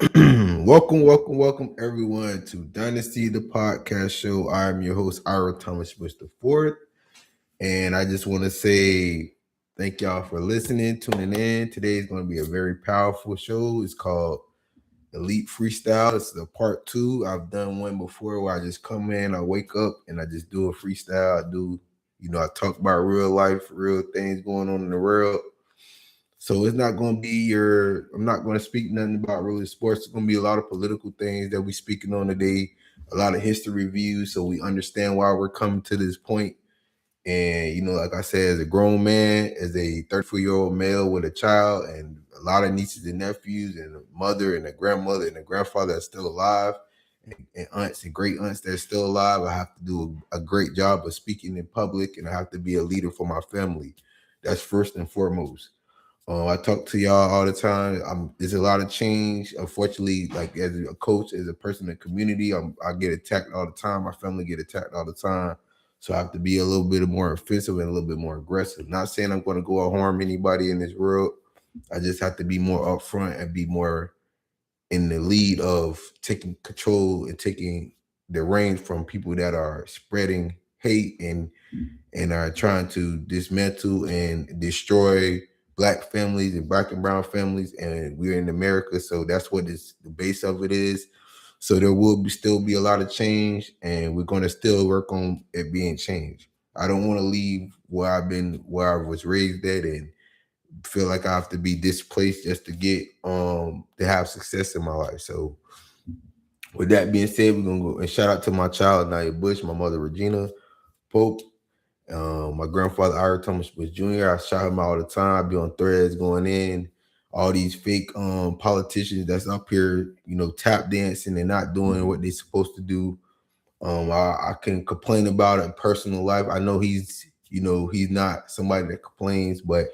Welcome everyone to Dynasty the Podcast Show. I'm your host, Ira Thomas Mr. Ford. And I just want to say thank y'all for listening, tuning in. Today is going to be a very powerful show. It's called Elite Freestyle. It's the part two. I've done one before where I just come in, I wake up and I just do a freestyle. I talk about real life, real things going on in the world. So it's not going to be I'm not going to speak nothing about really sports. It's going to be a lot of political things that we're speaking on today, a lot of history reviews so we understand why we're coming to this point. And, like I said, as a grown man, as a 34-year-old male with a child and a lot of nieces and nephews and a mother and a grandmother and a grandfather that's still alive and aunts and great aunts that's still alive, I have to do a great job of speaking in public and I have to be a leader for my family. That's first and foremost. I talk to y'all all the time. There's a lot of change. Unfortunately, like as a coach, as a person in the community, I get attacked all the time. My family get attacked all the time. So I have to be a little bit more offensive and a little bit more aggressive. Not saying I'm going to go out harm anybody in this world. I just have to be more upfront and be more in the lead of taking control and taking the reins from people that are spreading hate and are trying to dismantle and destroy black families and black and brown families. And we're in America, so that's what the base of it is. So there will still be a lot of change, and we're going to still work on it being changed. I don't want to leave where I was raised at, and feel like I have to be displaced just to get to have success in my life. So with that being said, we're gonna go and shout out to my child Naya Bush, my mother Regina Pope, my grandfather Ira Thomas Bush Jr. I shout him out all the time. I be on threads going in. All these fake politicians that's up here, tap dancing and not doing what they're supposed to do. I can complain about it in personal life. I know he's not somebody that complains, but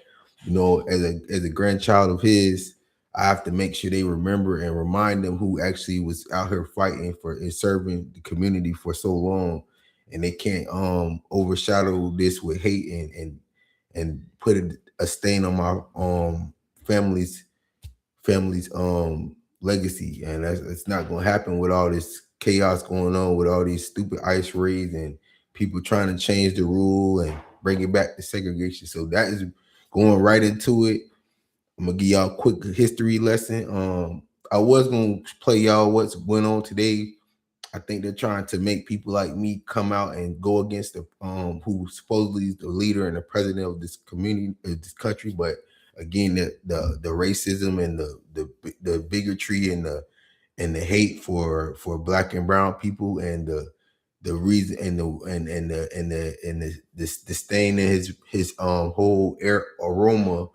as a grandchild of his, I have to make sure they remember and remind them who actually was out here fighting for and serving the community for so long, and they can't overshadow this with hate and put a stain on my family's legacy, and it's not going to happen with all this chaos going on with all these stupid ice raids and people trying to change the rule and bring it back to segregation. So that is going right into it. I'm gonna give y'all a quick history lesson. I was gonna play y'all what's went on today. I think they're trying to make people like me come out and go against the who supposedly is the leader and the president of this community, of this country. But again, the racism and the bigotry and the hate for black and brown people and the reason and the disdain in his whole aroma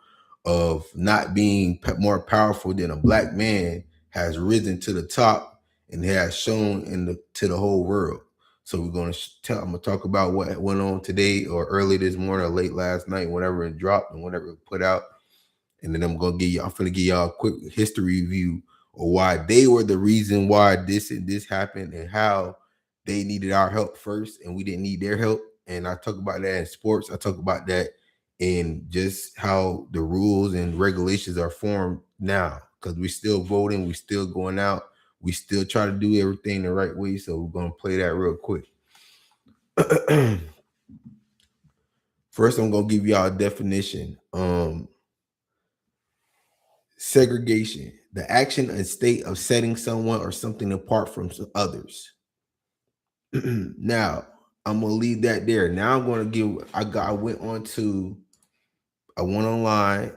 of not being more powerful than a black man has risen to the top and has shown to the whole world. So we're going to I'm going to talk about what went on today or early this morning or late last night, whenever it dropped and whenever it put out. And then I'm going to give y'all a quick history review of why they were the reason why this and this happened and how they needed our help first and we didn't need their help. And I talk about that in sports. I talk about that in just how the rules and regulations are formed now, because we're still voting, we're still going out, we still try to do everything the right way. So we're going to play that real quick. First, I'm going to give y'all a definition. Segregation, the action and state of setting someone or something apart from others. Now, I'm gonna leave that there. Now I'm gonna give. I went online,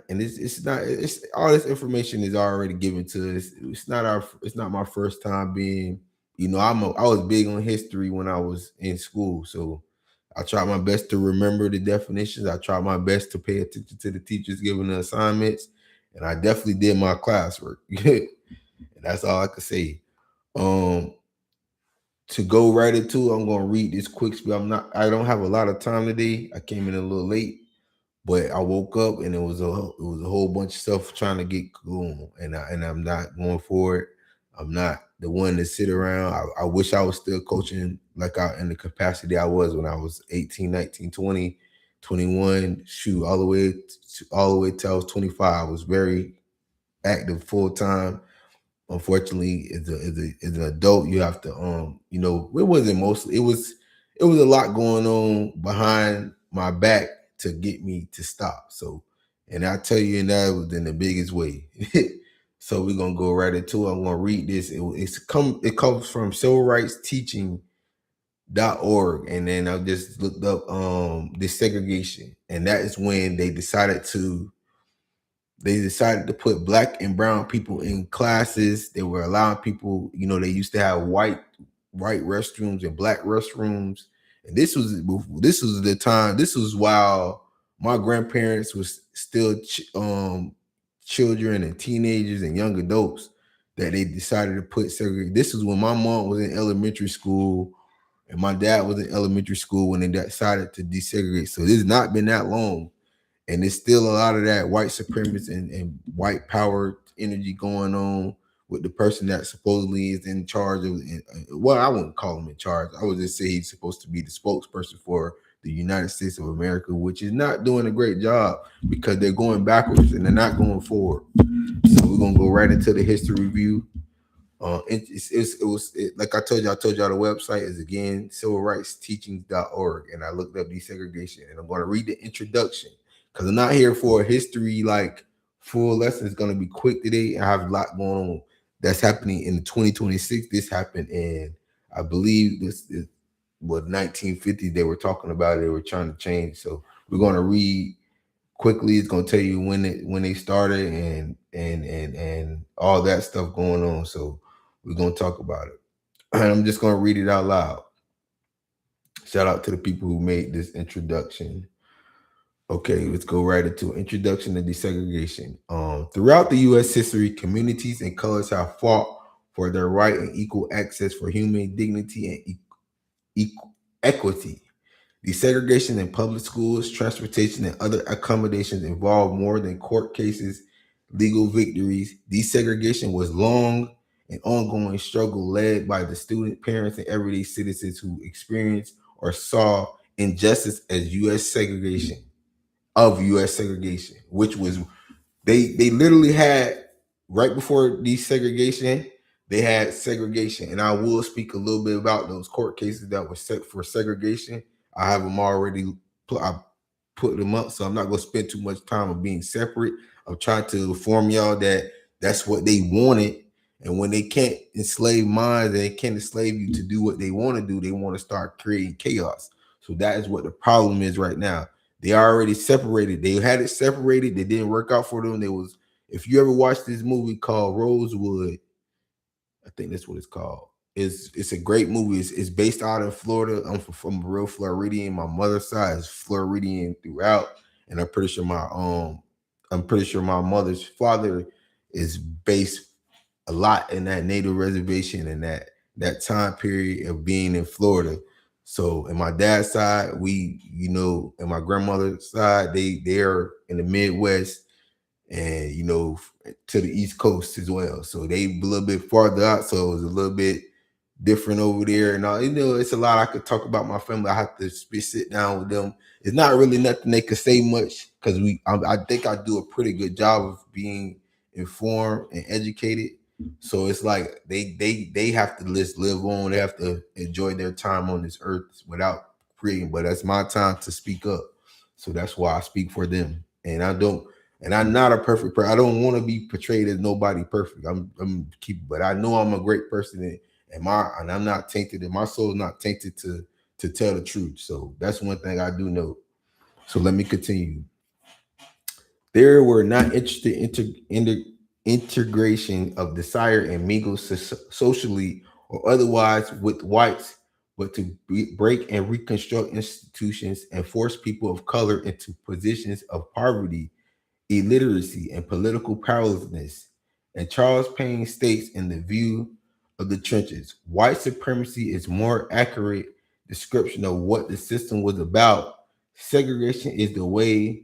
and it's all this information is already given to us. It's not my first time being. I was big on history when I was in school, so I tried my best to remember the definitions. I tried my best to pay attention to the teachers giving the assignments, and I definitely did my classwork. And that's all I could say. To go right into, I'm gonna read this quick spiel. I don't have a lot of time today. I came in a little late, but I woke up and it was a whole bunch of stuff trying to get going, and I'm not going for it. I'm not the one to sit around. I wish I was still coaching in the capacity I was when I was 18, 19, 20, 21. Shoot, all the way till I was 25. I was very active full time. unfortunately, as an adult, you have to it wasn't mostly it was a lot going on behind my back to get me to stop. So, and I tell you, and that was in the biggest way. So we're gonna go right into it. I'm gonna read this. It comes from civil rights teaching.org, and then I just looked up desegregation, and that is when they decided to put black and brown people in classes. They were allowing people, they used to have white restrooms and black restrooms. And this was the time. This was while my grandparents was still children and teenagers and young adults, that they decided to put segregation. This is when my mom was in elementary school and my dad was in elementary school when they decided to desegregate. So this has not been that long, and there's still a lot of that white supremacy and white power energy going on with the person that supposedly is in charge of. Well, I wouldn't call him in charge. I would just say he's supposed to be the spokesperson for the United States of America, which is not doing a great job because they're going backwards and they're not going forward. So we're gonna go right into the history review. Like I told y'all the website is again civilrightsteachings.org, and I looked up desegregation, and I'm going to read the introduction because I'm not here for a history like full lesson. It's going to be quick today. I have a lot going on that's happening in 2026. This happened in, I believe, this is what 1950. They were talking about it. They were trying to change. So we're going to read quickly. It's going to tell you when they started and all that stuff going on. So we're going to talk about it. And I'm just going to read it out loud. Shout out to the people who made this introduction. Okay, let's go right into introduction to desegregation. Throughout the U.S. history, communities and colors have fought for their right and equal access for human dignity and equity. Desegregation in public schools, transportation, and other accommodations involved more than court cases, legal victories. Desegregation was long and ongoing struggle led by the student, parents, and everyday citizens who experienced or saw injustice as U.S. segregation, which was they literally had right before desegregation, they had segregation. And I will speak a little bit about those court cases that were set for segregation. I have them already. I put them up, so I'm not going to spend too much time of being separate. I'm trying to inform y'all that that's what they wanted. And when they can't enslave minds and they can't enslave you to do what they want to do, they want to start creating chaos. So that is what the problem is right now. They already separated. They had it separated. They didn't work out for them. If you ever watched this movie called Rosewood, I think that's what it's called. It's a great movie. It's based out in Florida. I'm from a real Floridian. My mother's side is Floridian throughout, and I'm pretty sure my mother's father is based a lot in that native reservation and that time period of being in Florida. So in my dad's side, and my grandmother's side, they're in the Midwest and to the East Coast as well. So they a little bit farther out, so it was a little bit different over there. And it's a lot I could talk about my family. I have to sit down with them. It's not really nothing they could say much because I think I do a pretty good job of being informed and educated. So it's like they have to just live on. They have to enjoy their time on this earth without creating. But that's my time to speak up. So that's why I speak for them. And I don't. And I'm not a perfect person. I don't want to be portrayed as nobody perfect. But I know I'm a great person, and I'm not tainted, and my soul is not tainted to tell the truth. So that's one thing I do know. So let me continue. There were not interested integration of desire and mingle socially or otherwise with whites, but to break and reconstruct institutions and force people of color into positions of poverty, illiteracy, and political powerlessness. And Charles Payne states in The View of the Trenches, white supremacy is more accurate description of what the system was about. Segregation is the way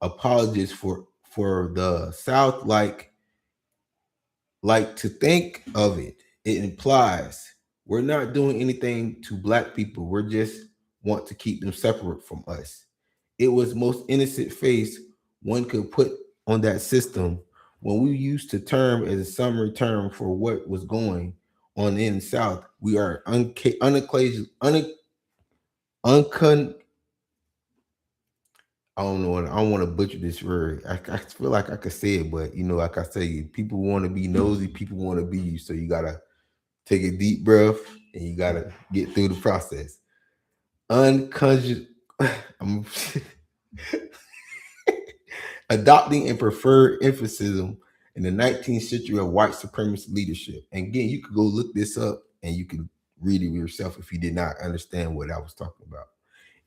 apologists for the South like to think of it. It implies we're not doing anything to black people. We're just want to keep them separate from us. It was most innocent face one could put on that system when we use the term as a summary term for what was going on in the South, we are uncon. I don't know. I don't want to butcher this word. I feel like I could say it, but like I say, people want to be nosy. People want to be you. So you gotta take a deep breath and you gotta get through the process. Unconscious. I'm adopting and preferred emphasis in the 19th century of white supremacist leadership. And again, you could go look this up and you can read it yourself if you did not understand what I was talking about.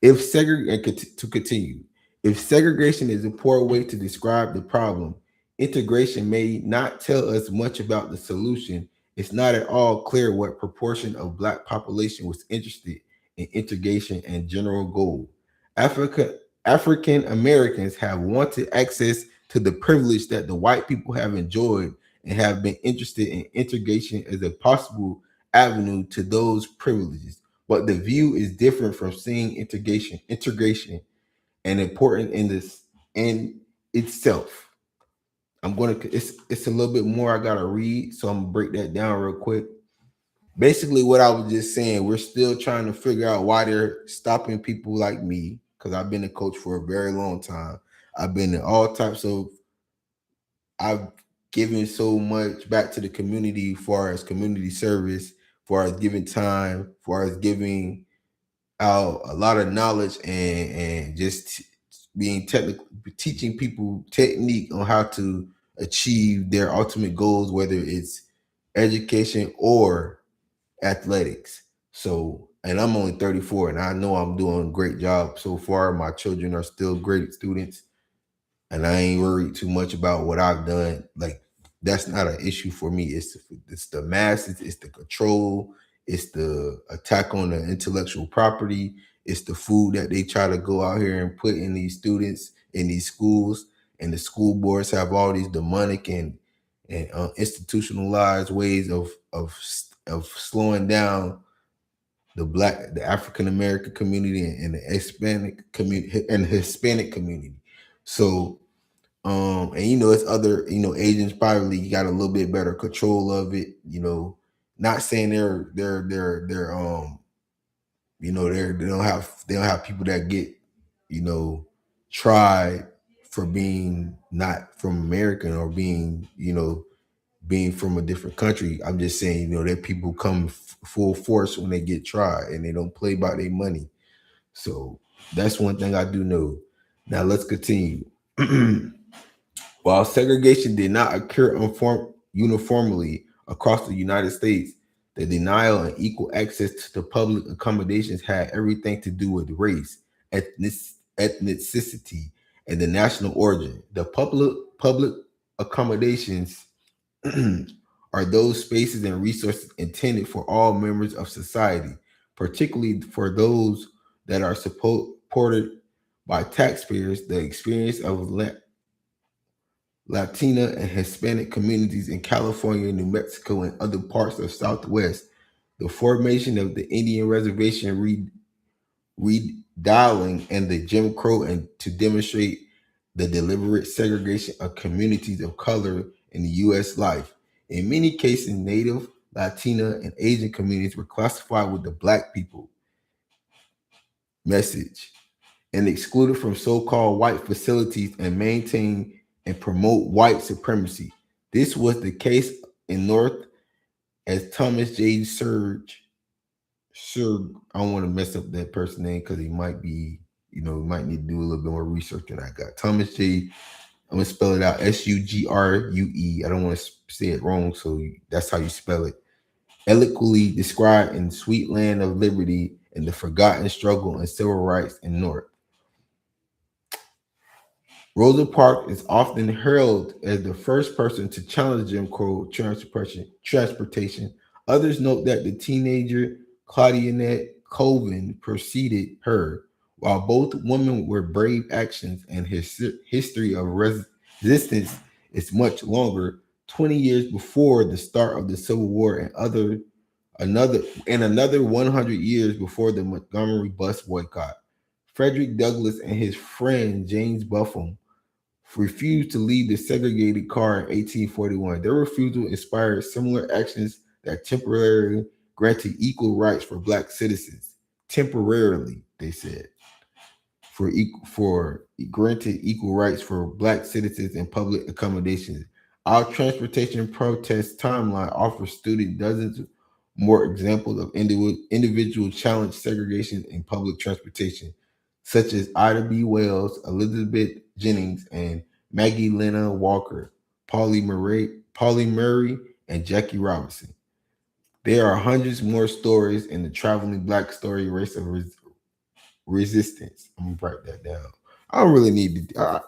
If to continue, if segregation is a poor way to describe the problem, integration may not tell us much about the solution. It's not at all clear what proportion of Black population was interested in integration and general goal. Africa African Americans have wanted access to the privilege that the white people have enjoyed and have been interested in integration as a possible avenue to those privileges. But the view is different from seeing integration and important in this in itself. It's a little bit more I gotta read, so I'm gonna break that down real quick. Basically, what I was just saying, we're still trying to figure out why they're stopping people like me, because I've been a coach for a very long time. I've been in all types of I've given so much back to the community, far as community service, far as giving time, far as giving out a lot of knowledge and just being technical, teaching people technique on how to achieve their ultimate goals, whether it's education or athletics. So, and I'm only 34, and I know I'm doing a great job so far. My children are still great students, and I ain't worried too much about what I've done. Like, that's not an issue for me. It's the masses, it's the control, it's the attack on the intellectual property, it's the food that they try to go out here and put in these students in these schools, and the school boards have all these demonic and institutionalized ways of slowing down the African American community and the Hispanic community and the Hispanic community. So and it's other, agents probably got a little bit better control of it. Not saying they're they don't have people that get, you know, tried for being not from American or being from a different country. I'm just saying, that people come full force when they get tried and they don't play by their money. So that's one thing I do know. Now let's continue. While segregation did not occur uniformly across the United States, the denial and equal access to the public accommodations had everything to do with race, ethnicity, and the national origin. The public accommodations are those spaces and resources intended for all members of society, particularly for those that are supported by taxpayers. The experience of Latina and Hispanic communities in California, New Mexico, and other parts of Southwest, the formation of the Indian reservation redialing, and the Jim Crow, and to demonstrate the deliberate segregation of communities of color in the U.S. life. In many cases, Native, Latina, and Asian communities were classified with the Black people message and excluded from so-called white facilities and maintain and promote white supremacy. This was the case in North as Thomas J. I don't want to mess up that person's name because he might be, we might need to do a little bit more research than I got. Thomas J. I'm gonna spell it out. Sugrue. I don't want to say it wrong, so that's how you spell it. Eloquently described in Sweet Land of Liberty and the Forgotten Struggle and Civil Rights in North. Rosa Parks is often heralded as the first person to challenge Jim Crow transportation. Others note that the teenager Claudinette Colvin preceded her. While both women were brave actions and his history of resistance is much longer, 20 years before the start of the Civil War and another 100 years before the Montgomery bus boycott. Frederick Douglass and his friend James Buffum refused to leave the segregated car in 1841. Their refusal inspired similar actions that temporarily granted equal rights for black citizens. Temporarily, they said, for granted equal rights for black citizens in public accommodations. Our transportation protest timeline offers students dozens more examples of individual challenge segregation in public transportation, such as Ida B. Wells, Elizabeth Jennings, and Maggie Lena Walker, Polly Murray, and Jackie Robinson. There are hundreds more stories in the traveling black story race of resistance. I'm gonna write that down. I don't really need to.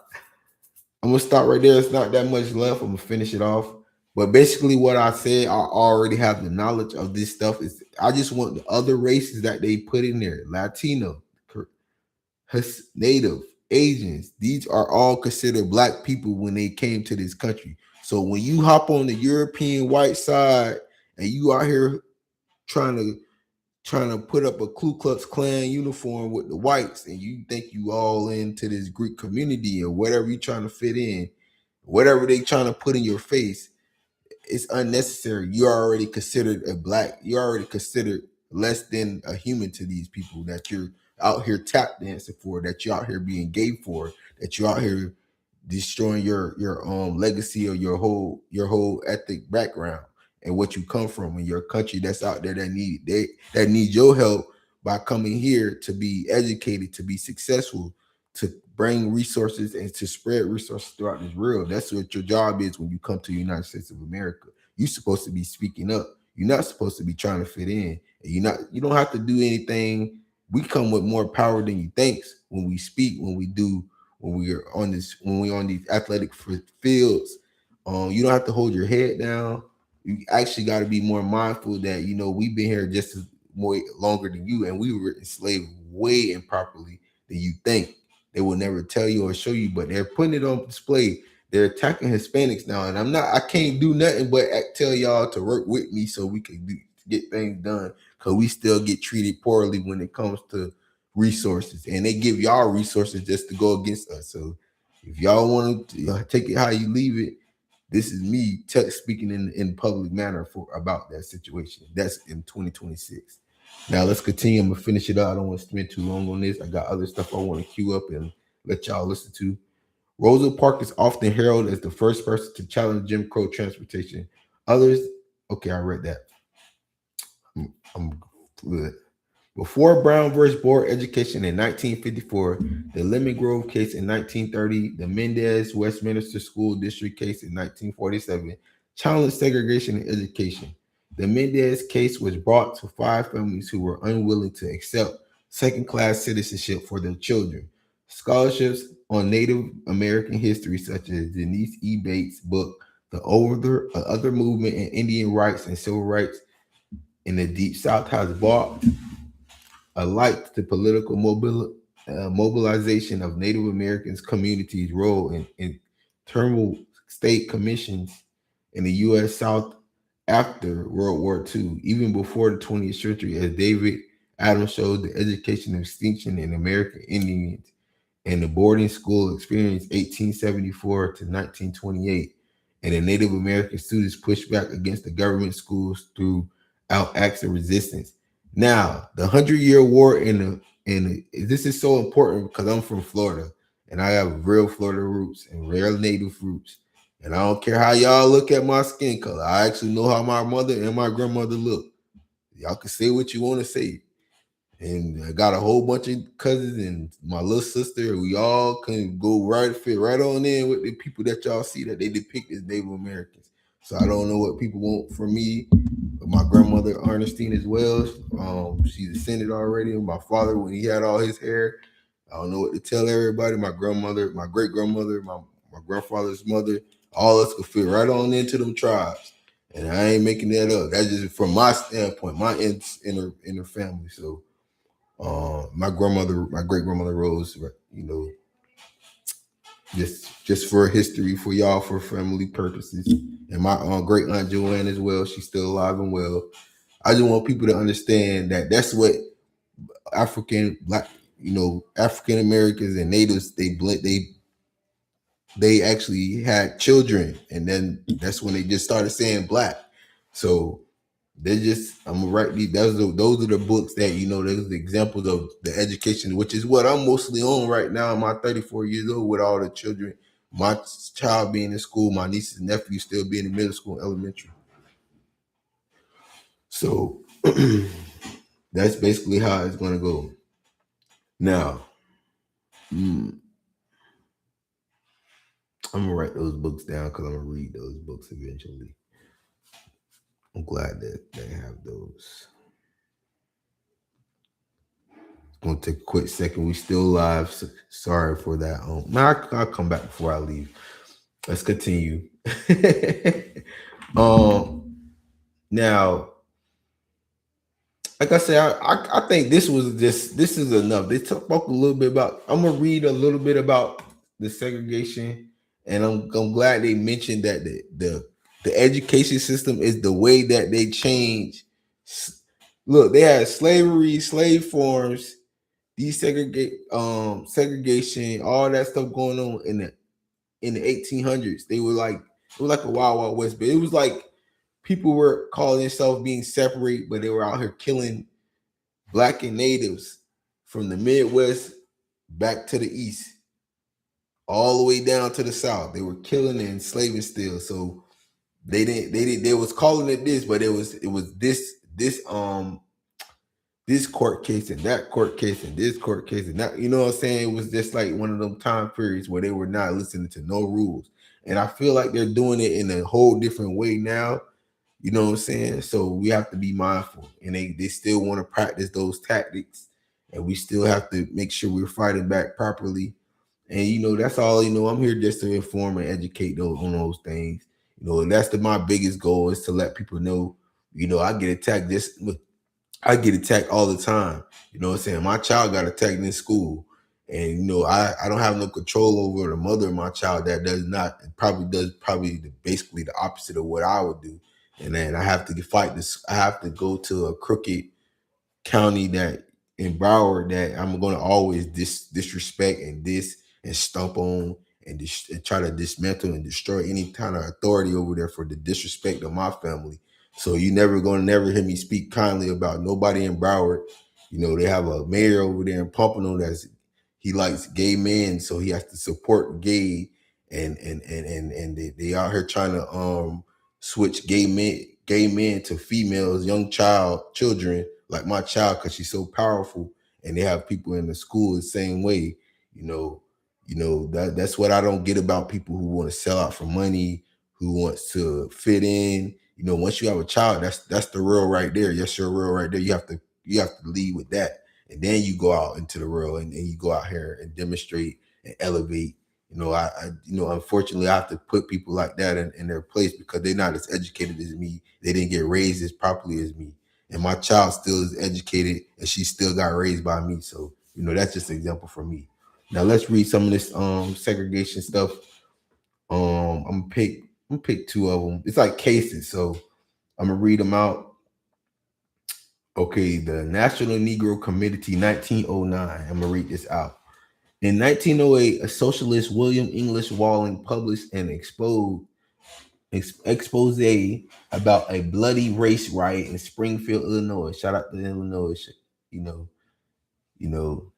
I'm gonna stop right there. It's not that much left. I'm gonna finish it off. But basically, what I said, I already have the knowledge of this stuff. Is I just want the other races that they put in there: Latino, Native, Asians. These are all considered black people when they came to this country. So when you hop on the European white side and you out here trying to put up a Ku Klux Klan uniform with the whites, and you think you all into this Greek community or whatever you trying to fit in, whatever they trying to put in your face, it's unnecessary. You're already considered a black. You're already considered less than a human to these people that you're out here tap dancing for, that you're out here being gay for, that you're out here destroying your legacy or your whole ethnic background and what you come from in your country that's out there that need your help by coming here to be educated, to be successful, to bring resources and to spread resources throughout this world. That's what your job is when you come to the United States of America. You're supposed to be speaking up. You're not supposed to be trying to fit in. And you don't have to do anything. We come with more power than you think when we speak, when we're on these athletic fields. You don't have to hold your head down. You actually got to be more mindful that we've been here just as more longer than you, and we were enslaved way improperly than you think. They will never tell you or show you, but they're putting it on display. They're attacking Hispanics now, and I can't do nothing but tell y'all to work with me so we can get things done, because we still get treated poorly when it comes to resources, and they give y'all resources just to go against us. So if y'all want to take it how you leave it, this is me speaking in public manner about that situation. That's in 2026. Now let's continue. I'm gonna finish it out. I don't want to spend too long on this. I got other stuff I want to queue up and let y'all listen to. Rosa Parks is often heralded as the first person to challenge Jim Crow transportation. Others, okay, I read that. I'm good. Before Brown versus Board Education in 1954, the Lemon Grove case in 1930, the Mendez Westminster School District case in 1947 challenged segregation in education. The Mendez case was brought to 5 families who were unwilling to accept second-class citizenship for their children. Scholarships on Native American history, such as Denise E. Bates' book, The Other Movement in Indian Rights and Civil Rights in the Deep South, has brought a light to the political mobilization of Native Americans communities' role in internal state commissions in the U.S. South after World War II, even before the 20th century, as David Adams showed the education of extinction in American Indians and the boarding school experience 1874 to 1928, and the Native American students pushed back against the government schools throughout acts of resistance. Now, the 100-Year War this is so important because I'm from Florida and I have real Florida roots and real Native roots. And I don't care how y'all look at my skin color. I actually know how my mother and my grandmother look. Y'all can say what you want to say. And I got a whole bunch of cousins and my little sister. We all can fit right on in with the people that y'all see that they depict as Native Americans. So I don't know what people want from me. But my grandmother Ernestine as well. She's ascended already. My father, when he had all his hair, I don't know what to tell everybody. My grandmother, my great grandmother, my grandfather's mother, all us could fit right on into them tribes. And I ain't making that up. That's just from my standpoint, my inner family. So my great grandmother Rose, just for history for y'all, for family purposes, and my great aunt Joanne as well. She's still alive and well. I just want people to understand that that's what African Americans and natives they they actually had children, and then that's when they just started saying black. So they're just, I'm gonna write these. Those are the books that, you know, those are the examples of the education, which is what I'm mostly on right now. I'm 34 years old with all the children. My child being in school, my nieces and nephews still being in middle school, and elementary. So that's basically how it's gonna go. Now, I'm gonna write those books down because I'm gonna read those books eventually. I'm glad that they have those. It's gonna take a quick second. We still live. So sorry for that. I'll come back before I leave. Let's continue. Now, like I said, I think this is enough. They spoke a little bit about. I'm gonna read a little bit about the segregation, and I'm glad they mentioned that the education system is the way that they change. Look, they had slavery, slave farms, segregation, all that stuff going on in the 1800s. They were like, it was like a wild wild west, but it was like people were calling themselves being separate, but they were out here killing black and natives from the Midwest back to the East, all the way down to the South. They were killing and enslaving still. So they was calling it this, but it was this court case and that court case and this court case and that, you know what I'm saying? It was just like one of them time periods where they were not listening to no rules. And I feel like they're doing it in a whole different way now. You know what I'm saying? So we have to be mindful. And they still want to practice those tactics. And we still have to make sure we're fighting back properly. And you know, that's all, you know, I'm here just to inform and educate those on those things. You know, and that's my biggest goal is to let people know, you know, I get attacked all the time. You know what I'm saying? My child got attacked in school. And you know, I don't have no control over the mother of my child that does not, probably basically the opposite of what I would do. And then I have to fight this. I have to go to a crooked county that in Broward that I'm going to always disrespect and stomp on and try to dismantle and destroy any kind of authority over there for the disrespect of my family. So you never hear me speak kindly about nobody in Broward. You know, they have a mayor over there in Pompano he likes gay men, so he has to support gay and they out here trying to switch gay men to females, children like my child, because she's so powerful. And they have people in the school the same way. You know, that's what I don't get about people who want to sell out for money, who wants to fit in. You know, once you have a child, that's the real right there. Yes, your real right there. You have to lead with that, and then you go out into the real, and you go out here and demonstrate and elevate. You know, unfortunately, I have to put people like that in their place because they're not as educated as me. They didn't get raised as properly as me, and my child still is educated, and she still got raised by me. So, you know, that's just an example for me. Now let's read some of this segregation stuff. I'm gonna pick two of them. It's like cases, so I'm gonna read them out. Okay, the National Negro Committee, 1909. I'm gonna read this out. In 1908, a socialist, William English Walling, published an expose about a bloody race riot in Springfield, Illinois. Shout out to Illinois. You know, you know,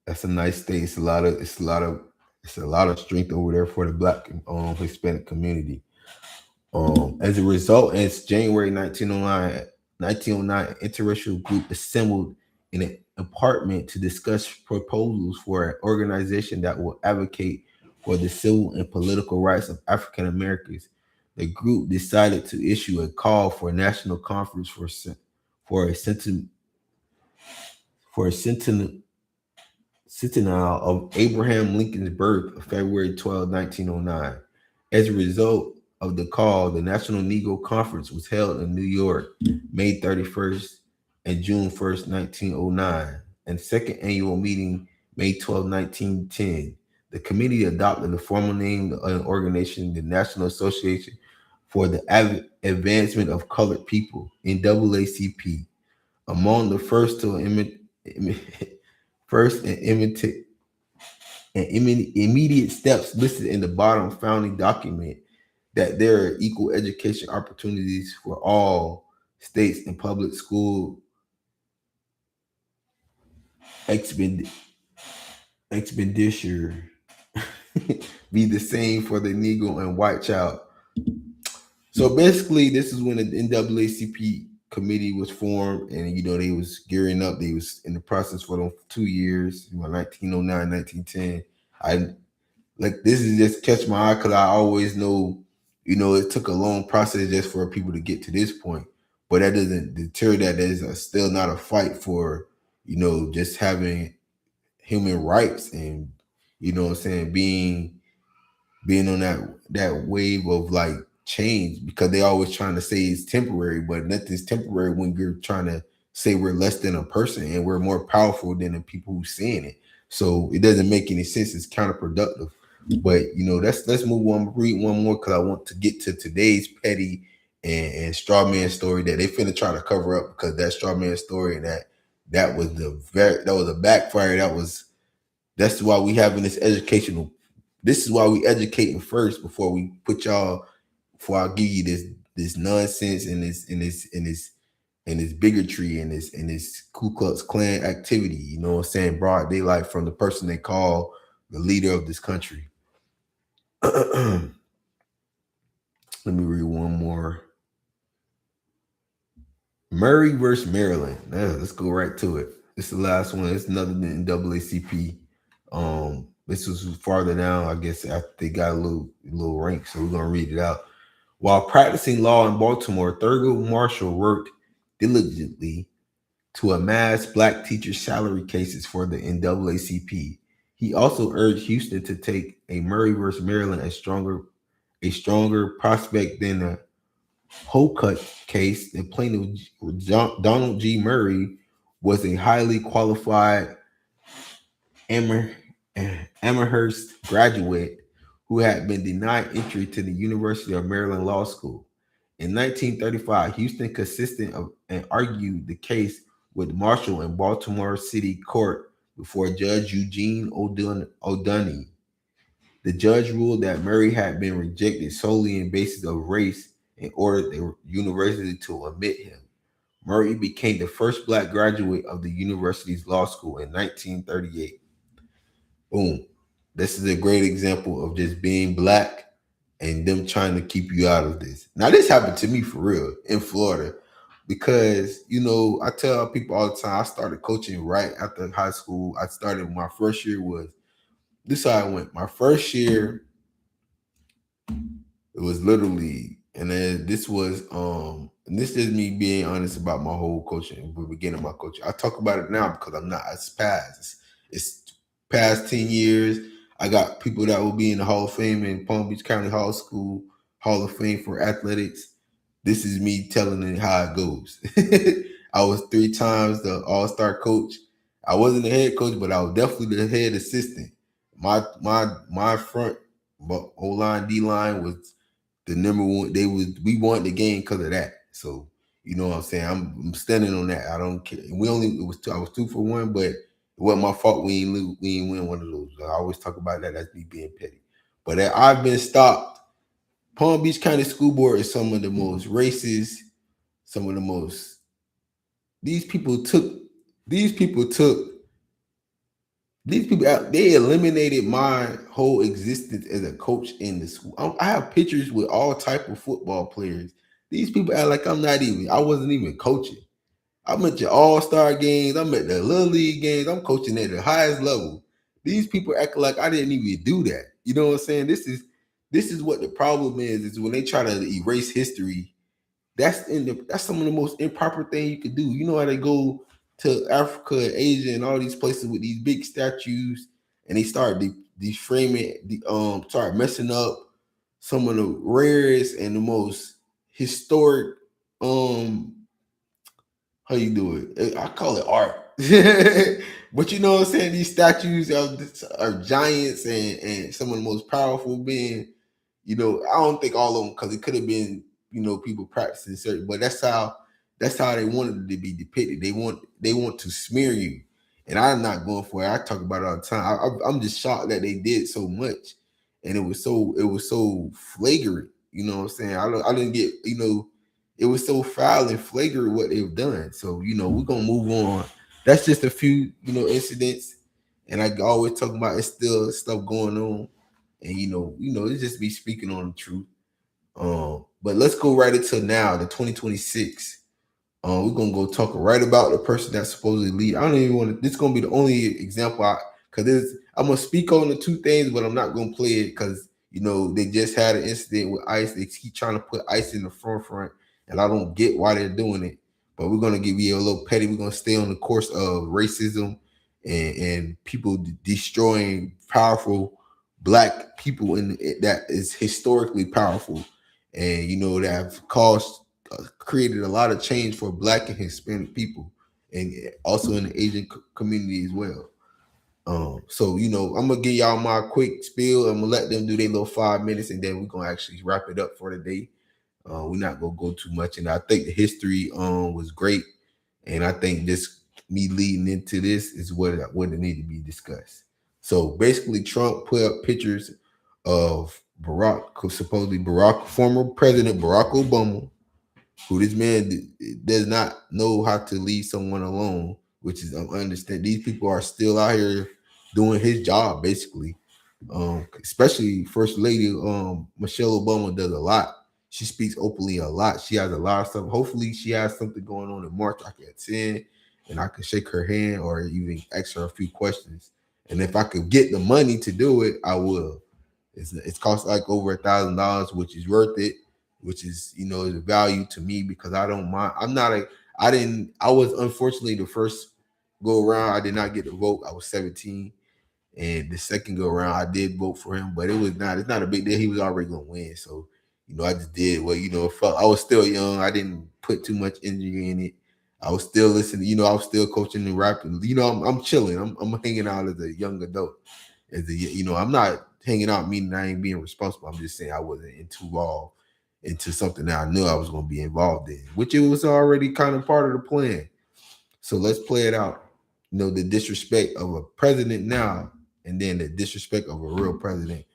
that's a nice state. It's a lot of strength over there for the Black Hispanic community. As a result, in January 1909, an interracial group assembled in an apartment to discuss proposals for an organization that will advocate for the civil and political rights of African Americans. The group decided to issue a call for a national conference for a senti- for a centennial of Abraham Lincoln's birth, February 12, 1909. As a result of the call, the National Negro Conference was held in New York, May 31st and June 1st, 1909, and second annual meeting, May 12, 1910. The committee adopted the formal name of the organization, the National Association for the Advancement of Colored People, NAACP. Among the first to imitate and immediate steps listed in the bottom founding document that there are equal education opportunities for all states and public school expend- expenditure be the same for the Negro and white child. So basically, this is when the NAACP committee was formed, and they was gearing up. They was in the process for them 2 years, 1909, 1910. I like this is just catch my eye because I always know, it took a long process just for people to get to this point. But that doesn't deter that there's still not a fight for, just having human rights and, what I'm saying, being on that wave of like change, because they always trying to say it's temporary, but nothing's temporary when you're trying to say we're less than a person and we're more powerful than the people who's saying it. So it doesn't make any sense. It's counterproductive. But let's move on. Read one more because I want to get to today's petty and straw man story that they finna try to cover up, because that straw man story and that was a backfire. That's why we having this educational. This is why we educating first before we put y'all. Before I give you this nonsense and this bigotry and this Ku Klux Klan activity. You know what I'm saying? Broad daylight from the person they call the leader of this country. Let me read one more. Murray versus Maryland. Now, let's go right to it. This is the last one. It's another than NAACP. This was farther down, I guess, after they got a little rank. So we're gonna read it out. While practicing law in Baltimore, Thurgood Marshall worked diligently to amass black teachers' salary cases for the NAACP. He also urged Houston to take a Murray versus Maryland a stronger prospect than a Holcutt case. The plaintiff Donald G. Murray was a highly qualified Amherst graduate who had been denied entry to the University of Maryland Law School. In 1935, Houston consisted of and argued the case with Marshall in Baltimore City Court before Judge Eugene O'Donnell. The judge ruled that Murray had been rejected solely on basis of race and ordered the university to admit him. Murray became the first black graduate of the university's law school in 1938. Boom. This is a great example of just being black and them trying to keep you out of this. Now, this happened to me for real in Florida because, I tell people all the time, I started coaching right after high school. I started my first year was, this is how I went. My first year, it was Little League. And then this was, and this is me being honest about my whole coaching, the beginning of my coaching. I talk about it now because I'm not, it's past. It's past 10 years. I got people that will be in the Hall of Fame in Palm Beach County Hall of Fame for athletics. This is me telling them how it goes. I was 3 times the all-star coach. I wasn't the head coach, but I was definitely the head assistant. My front O-line, D-line was the number one. We won the game because of that. So you know what I'm saying. I'm standing on that. I don't care. I was 2 for 1, but it wasn't my fault. We ain't win one of those. I always talk about that as me being petty. But I've been stopped. Palm Beach County School Board is some of the most racist. Some of the most. These people took. They eliminated my whole existence as a coach in the school. I have pictures with all type of football players. These people act like I wasn't even coaching. I'm at your all-star games. I'm at the Little League games. I'm coaching at the highest level. These people act like I didn't even do that. You know what I'm saying? This is what the problem is when they try to erase history. That's some of the most improper thing you could do. You know how they go to Africa and Asia and all these places with these big statues, and they start deframing, start messing up some of the rarest and the most historic, how you do it? I call it art. But you know what I'm saying? These statues are giants and some of the most powerful being. I don't think all of them, because it could have been, people practicing certain, but that's how they wanted it to be depicted. They want to smear you. And I'm not going for it. I talk about it all the time. I'm just shocked that they did so much, and it was so flagrant. You know what I'm saying? I didn't get, it was so foul and flagrant what they've done. So we're gonna move on. That's just a few incidents, and I always talk about it's still stuff going on, and it's just me speaking on the truth. But let's go right into now, the 2026. We're gonna go talk right about the person that's supposedly lead. I don't even want to. This is gonna be the only example because I'm gonna speak on the two things, but I'm not gonna play it because they just had an incident with ICE. They keep trying to put ICE in the forefront, and I don't get why they're doing it. But we're gonna give you a little petty. We're gonna stay on the course of racism and people destroying powerful black people that is historically powerful, and that have caused created a lot of change for Black and Hispanic people, and also in the Asian community as well. So I'm gonna give y'all my quick spiel. I'm gonna let them do their little 5 minutes, and then we're gonna actually wrap it up for the day. We're not gonna go too much, and I think the history was great, and I think this me leading into this is what it need to be discussed. So basically, Trump put up pictures of supposedly former President Barack Obama, who this man does not know how to leave someone alone, which is understand. These people are still out here doing his job, basically. Especially First Lady Michelle Obama does a lot. She speaks openly a lot. She has a lot of stuff. Hopefully, she has something going on in March I can attend, and I can shake her hand or even ask her a few questions. And if I could get the money to do it, I will. It's cost like over $1,000, which is worth it, which is is a value to me because I don't mind. I was unfortunately the first go around. I did not get to vote. I was 17, and the second go around I did vote for him, but it's not a big deal. He was already gonna win, so I just did what I was still young. I didn't put too much energy in it. I was still listening. I was still coaching and rapping. I'm chilling. I'm hanging out as a young adult. I'm not hanging out meaning I ain't being responsible. I'm just saying I wasn't involved into something that I knew I was going to be involved in, which it was already kind of part of the plan. So let's play it out. The disrespect of a president now, and then the disrespect of a real president.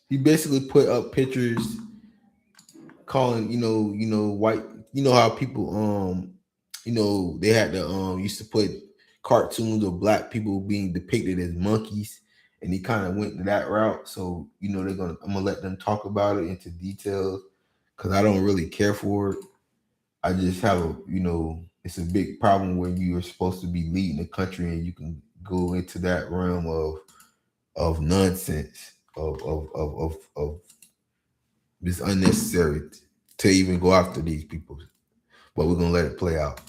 He basically put up pictures calling, white, how people they had to used to put cartoons of black people being depicted as monkeys, and he kind of went that route. So I'm gonna let them talk about it into details because I don't really care for it. I just have it's a big problem when you are supposed to be leading the country and you can go into that realm of nonsense of it's unnecessary to even go after these people, but we're gonna let it play out.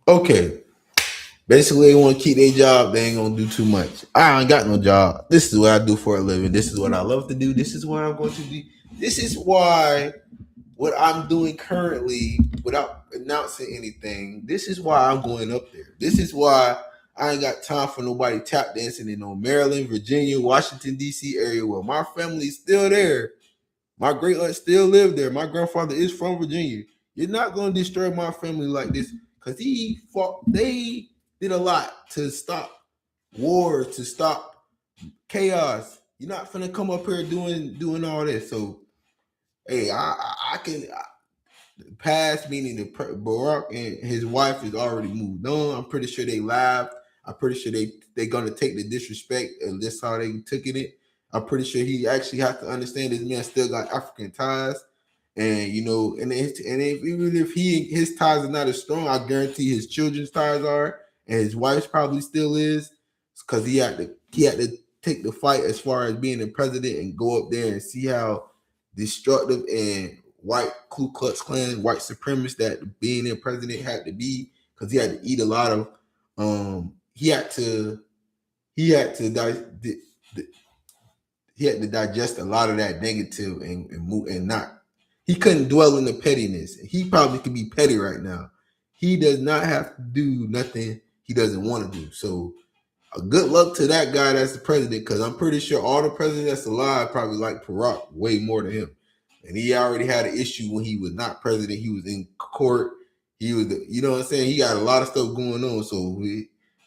Okay. Basically, they want to keep their job. They ain't gonna do too much. I ain't got no job. This is what I do for a living. This is what I love to do. This is what I'm going to do. This is why what I'm doing currently, without announcing anything, this is why I'm going up there. This is why I ain't got time for nobody tap dancing in no Maryland, Virginia, Washington, D.C. area where my family's still there. My great aunt still live there. My grandfather is from Virginia. You're not gonna destroy my family like this because he fought. They did a lot to stop wars, to stop chaos. You're not finna come up here doing all this. So hey, I can past, meaning the Barack and his wife is already moved on. I'm pretty sure they laughed. I'm pretty sure they gonna take the disrespect and that's how they took it. I'm pretty sure he actually has to understand this man still got African ties, and you know, even if his ties are not as strong, I guarantee his children's ties are, and his wife's probably still is, because he had to take the fight as far as being the president and go up there and see how destructive and white Ku Klux Klan, white supremacist that being their president had to be, because he had to eat a lot of he had to digest a lot of that negative and move and not he couldn't dwell in the pettiness. He probably could be petty right now. He does not have to do nothing he doesn't want to do. So good luck to that guy that's the president, because I'm pretty sure all the presidents that's alive probably like Barack way more than him. And he already had an issue when he was not president. He was in court. He was, you know what I'm saying? He got a lot of stuff going on. So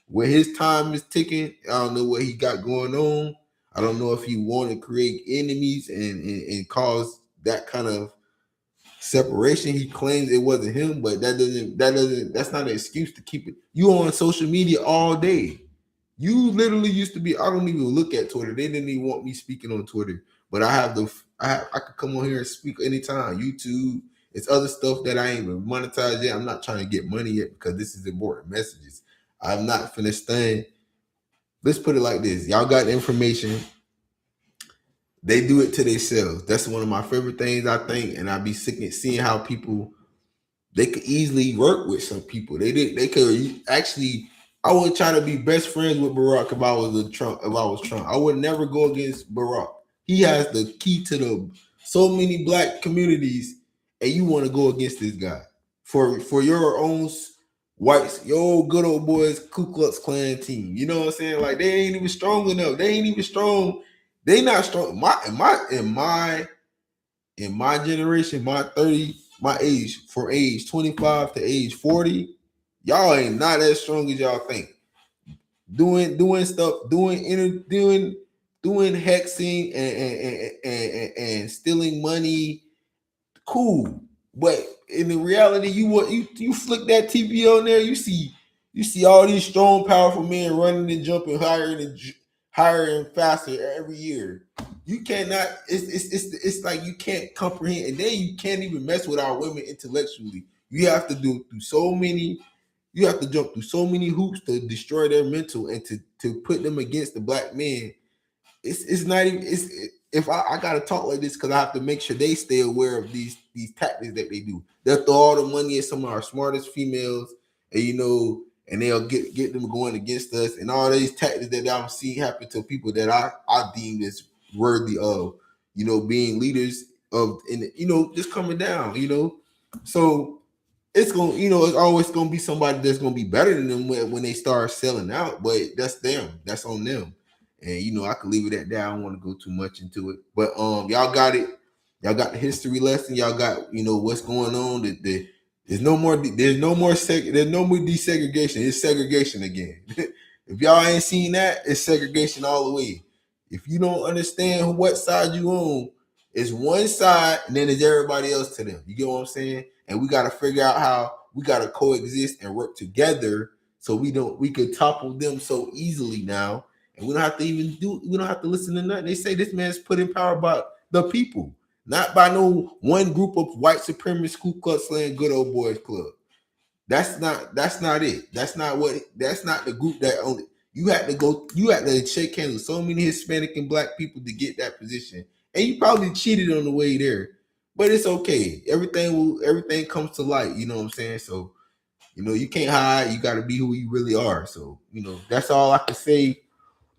when his time is ticking, I don't know what he got going on. I don't know if he want to create enemies and cause that kind of separation. He claims it wasn't him, but that's not an excuse to keep it. You on social media all day. You literally used to be. I don't even look at Twitter. They didn't even want me speaking on Twitter, but I could come on here and speak anytime. YouTube, it's other stuff that I ain't even monetized yet. I'm not trying to get money yet because this is important messages. I'm not finna stand. Let's put it like this: y'all got the information. They do it to themselves. That's one of my favorite things, I think, and I be sick of seeing how people they could easily work with some people. They could actually. I would try to be best friends with Barack if I was Trump. If I was Trump, I would never go against Barack. He has the key to the so many black communities, and you want to go against this guy for your own whites, your old good old boys Ku Klux Klan team. You know what I'm saying? Like they ain't even strong enough. They ain't even strong. They not strong. In my generation, my 30, my age, from age 25 to age 40, y'all ain't not as strong as y'all think. Doing stuff, doing hexing and stealing money, cool. But in the reality, you flick that TV on there, you see all these strong, powerful men running and jumping higher and faster every year. You cannot. It's like you can't comprehend, and then you can't even mess with our women intellectually. You have to do through so many. You have to jump through so many hoops to destroy their mental and to put them against the black men. It's not even if I gotta talk like this because I have to make sure they stay aware of these tactics that they do. They'll throw all the money at some of our smartest females, and and they'll get them going against us, and all these tactics that I'm seeing happen to people that I deem as worthy of, being leaders of, and just coming down, so it's always gonna be somebody that's gonna be better than them when they start selling out, but that's them, that's on them. And I could leave it at that. I don't want to go too much into it. But y'all got it. Y'all got the history lesson. Y'all got, what's going on. There's no more desegregation. It's segregation again. If y'all ain't seen that, it's segregation all the way. If you don't understand what side you on, it's one side and then there's everybody else to them. You get what I'm saying? And we got to figure out how we got to coexist and work together so we could topple them so easily now. And we don't have to listen to nothing. They say this man's put in power by the people, not by no one group of white supremacist Ku Klux Klan good old boys club. That's not it. That's not the group that only you had to shake hands with so many Hispanic and black people to get that position. And you probably cheated on the way there. But it's okay. Everything comes to light, you know what I'm saying? So You can't hide. You got to be who you really are. So, that's all I can say.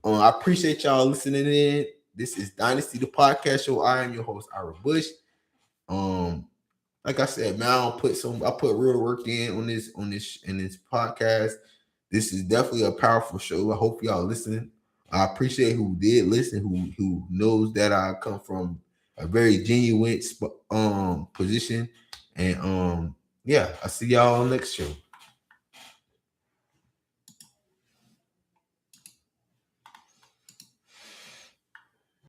I appreciate y'all listening in. This is Dynasty the Podcast Show. I am your host, Ira Bush. Like I said, man, I put real work in this podcast. This is definitely a powerful show. I hope y'all listening. I appreciate who did listen, who knows that I come from a very genuine position. And yeah, I see y'all on next show.